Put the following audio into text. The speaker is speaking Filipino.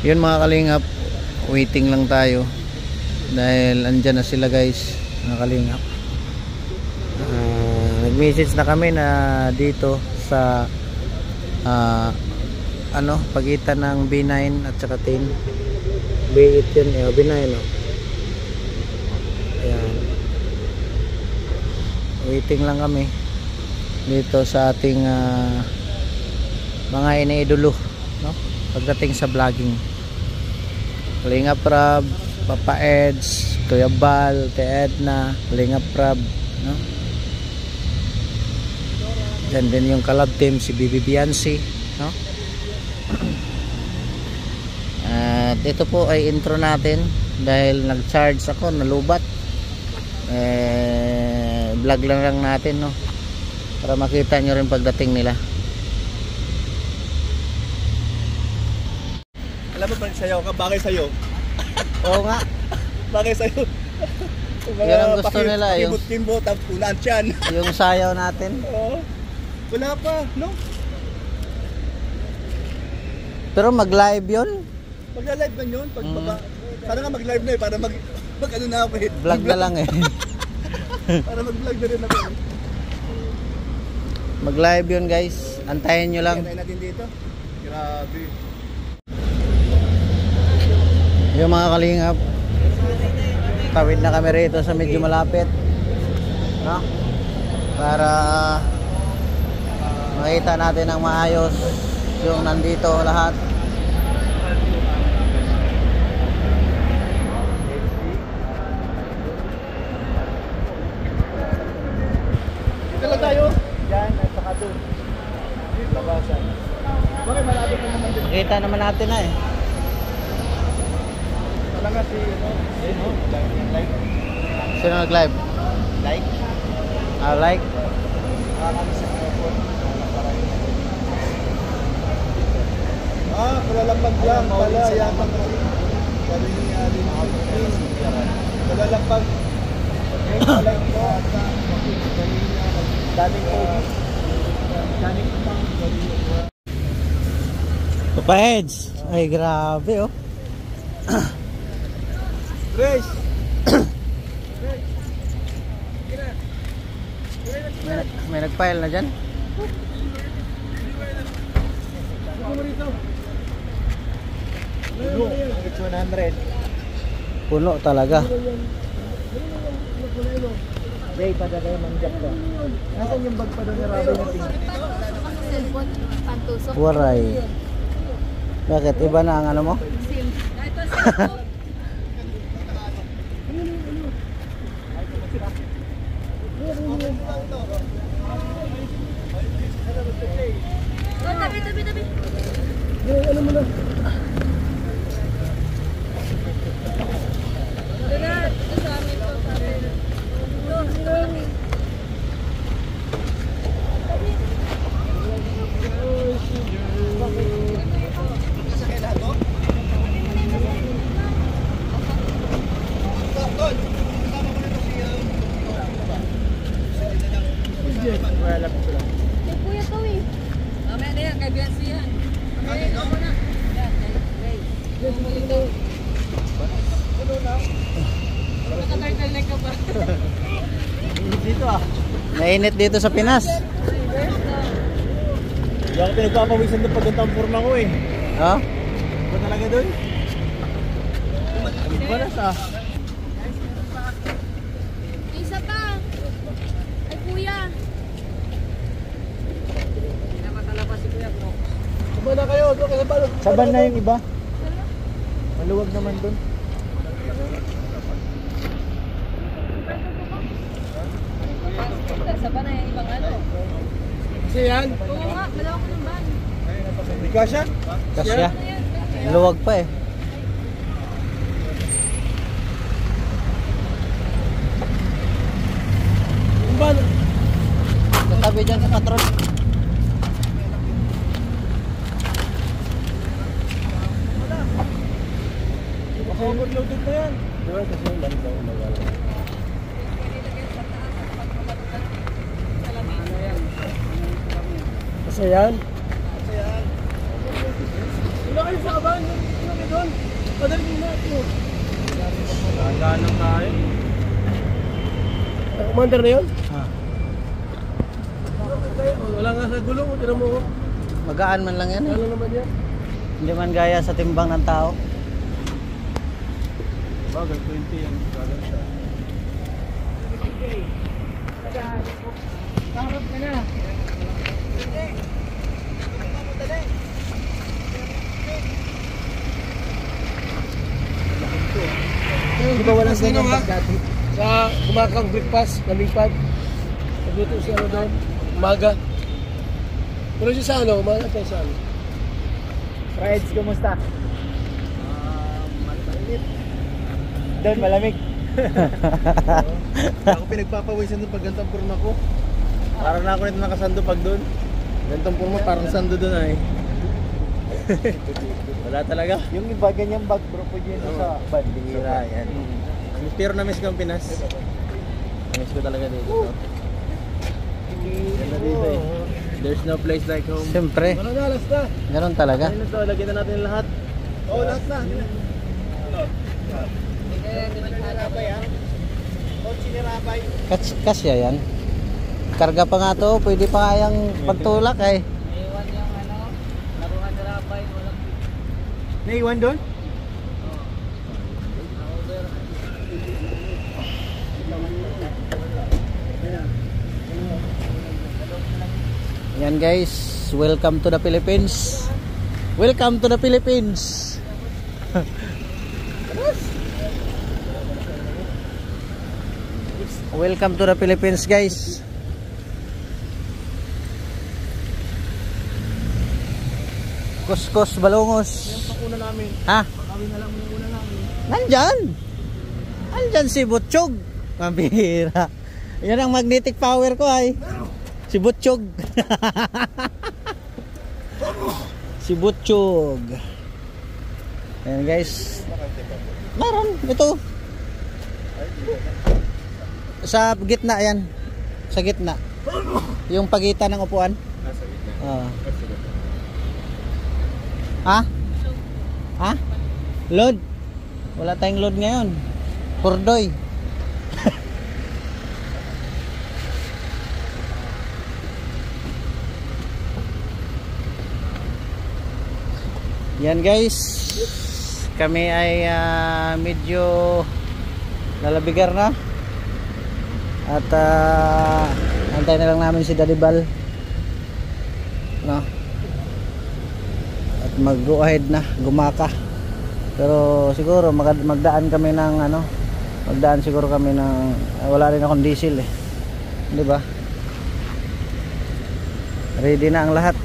Yun mga kalingap, waiting lang tayo dahil andyan na sila guys, mga kalingap. Nag-message na kami na dito sa pagitan ng B9 at saka 10. B8 yun, B9 ayan, waiting lang kami dito sa ating mga iniidolo, no? Pagdating sa vlogging, Kalingap Rab, Papa Eds, Kuya Bal, Ate Edna, Kalingap Rab, no? Then din yung collab team si Bibi Biancy, no? At ito po ay intro natin dahil nag-charge ako, nalubat. Vlog lang natin, no? Para makita nyo rin pagdating nila. Alam mo pag sayaw ka, bagay sa'yo. Oo nga. Bagay sa'yo. Yan ang gusto nila. Yung kimbo, tapos punaan tiyan. Yung sayaw natin. Oo. Wala pa, no? Pero mag-live yun? Mag-live man yun. Para nga mag-live na eh. Para mag-ano na ako eh. Vlog na lang eh. Para mag-vlog na rin ako eh. Mag-live yun guys. Antayin nyo lang. Antayin natin dito. Grabe. Yung mga kalingap, tawid na kami rito sa medyo malapit, no? Para makita natin ang maayos yung nandito lahat. Dito lang tayo. Diyan at saka doon. Labasan. Bakit malapit na naman dito? Makita naman natin na eh. Wala nga si like. Sino nag-live? Like? Like? Kami sa phone. Palalapag lang pala. Yatang kasi. Sabi ni Alin. Palalapag. Like mo. Dating COVID. Dating pang. Papa Eds. Ay grabe oh. Fresh. May nag-file na dyan? Puno. 100. Puno talaga. Day, padagay manjak ka. Nasaan yung bag pa doon ni Robin na pink? Waray. Bakit? Iba na ang ano mo? Tabi. Ano mo na? Kuya to eh. Mamaya na yan, kay Biancy yan. Ako na. Yan, Ray. Ano na? Nakatartalnek ka pa. Dito ah. Mainit dito sa Pinas. Hindi ako pinagpapawisan doon pag ang forma ko eh. Oh? Ba talaga doon? Balas ah. Isa pa. Ay kuya. Pinamatala pa si kuya bro. Saba na kayo. Saban na yung iba. Maluwag naman doon. Isa pa na yung ibang ano. Kasi yan? Oo nga, malawak ko ng van. Hindi ka siya? Kasya. Luwag pa eh. Yung van? Katabi dyan sa patron. Overloaded na yan. Diba kasi yung lang daw nawala. Kasi yan? Kasi yan. Wala kayo sa kaban. doon. Padali mo na ito. Tagaan ng kain. Commander na yun? Ah. Wala nga sa gulong. Tira mo. Magaan man lang yan eh. Ano naman yan? Hindi man gaya sa timbang ng tao. Bagay, 20 yan. Gagal siya. Sarap ka na. Di ba walang ganyan pag dati? Sa kumakang breakfast, nalipad. Nagluto siya ano doon, umaga. Pero siya sa ano, umaga tayo sa ano. Frieds, kumusta? Mainit. Doon, malamig. Ako pinagpapawisan doon pag gantang purma ko. Parang na ako nito nakasando pag doon. Gantang purma parang sando doon ay. Wala talaga. Yung iba, ganyang bag bro po dyan sa Bandira yan. Pero na-miss ko ang Pinas. Na-miss ko talaga dito. Ganda dito eh. There's no place like home. Siyempre, Ano na, last na. ganun talaga. Ano to, lagyan na natin lahat. Oo, last na. Kasya yan. Karga pa nga to, pwede pa nga yung pagtulak eh. Iwan yung ano, laruan sa rabay, walang Naiwan doon? Yan guys, welcome to the Philippines. Welcome to the Philippines. Welcome to the Philippines guys. Kuskus balungos. Yung pakuna namin. Ha? Kami na lang yung una namin. Nandyan. Nandyan si Butchog. Mabira. Yan ang magnetic power ko ay. Si Butchog. Si Butchog. Ayan guys. Meron. Ito. Sa gitna yan. Sa gitna. Yung pagitan ng upuan. Nasa gitna. Ah. Ha? Ha? Load? Wala tayong load ngayon. Purdoy. Yan guys. Kami ay medyo lalabigar na. At antay na lang namin si Daddy Bal. No? At mag-go ahead na, gumaka. Pero siguro magdaan kami ng ano, magdaan siguro kami ng wala rin akong diesel eh. 'Di ba? Ready na ang lahat.